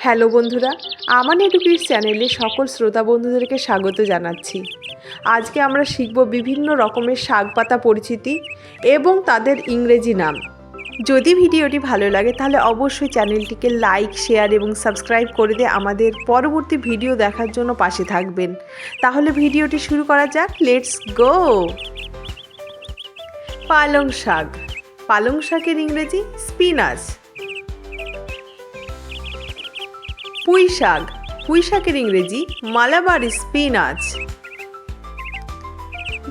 Hello বন্ধুরা, আমার নেটুকিডস চ্যানেলে সকল শ্রোতা বন্ধুদেরকে স্বাগত জানাচ্ছি। আজকে আমরা শিখব বিভিন্ন রকমের শাক পাতা পরিচিতি এবং তাদের ইংরেজি নাম। যদি ভিডিওটি ভালো লাগে তাহলে অবশ্যই চ্যানেলটিকে লাইক, শেয়ার এবং সাবস্ক্রাইব করে দিয়ে আমাদের পরবর্তী ভিডিও দেখার জন্য পাশে থাকবেন। তাহলে ভিডিওটি শুরু করা যাক। Let's go. পালং শাক। পালং শাকের ইংরেজি স্পিনাচ। পুঁই শাক। পুঁই শাকের ইংরেজি মালাবারি স্পিনাচ।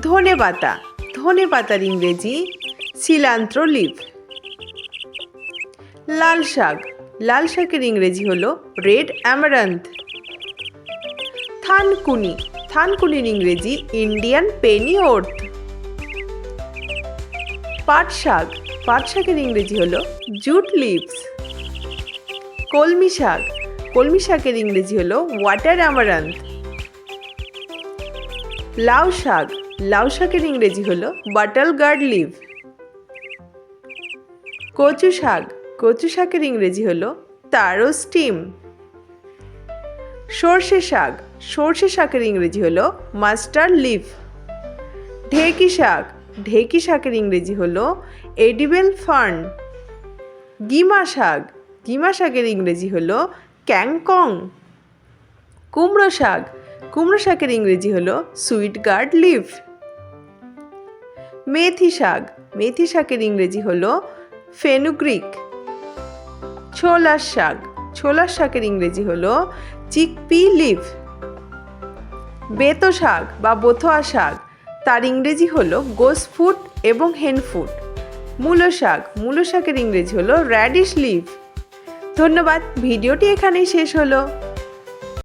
ধনে পাতা। ধনে পাতার ইংরেজি সিলান্ত্রো লিভ। লাল শাক। লাল শাকের ইংরেজি হলো রেড অ্যামারান্থ। থানকুনি। থানকুনির ইংরেজি ইন্ডিয়ান পেনি ওর্থ। পাট শাক। পাট শাকের ইংরেজি হলো জুট লিভস। কলমি শাক। কলমি শাকের ইংরেজি হলো ওয়াটার অ্যামারান্থ। লাউ শাক। লাউ শাকের ইংরেজি হলো বাটল গার্ড লিভ। কচু শাক। কচু শাকের ইংরেজি হলো তারো স্টিম। সর্ষে শাক। সর্ষে শাকের ইংরেজি হলো মাস্টার্ড লিভ। ঢেঁকি শাক। ঢেঁকি শাকের ইংরেজি হলো এডিবেল ফার্ন। গিমা শাক। গিমা শাকের ইংরেজি হলো ক্যাংকং। কুমড়ো শাক। কুমড়ো শাকের ইংরেজি হলো সুইট গার্ড লিভ। মেথি শাক। মেথি শাকের ইংরেজি হলো ফেনুগ্রিক। ছোলার শাক। ছোলার শাকের ইংরেজি হলো চিকপি লিভ। বেতো শাক বা বথোয়া শাক, তার ইংরেজি হলো গোসফুট এবং হেনফুট। মূলো শাক। মূলো শাকের ইংরেজি হলো র্যাডিশ লিভ। ধন্যবাদ। ভিডিওটি এখানেই শেষ হলো।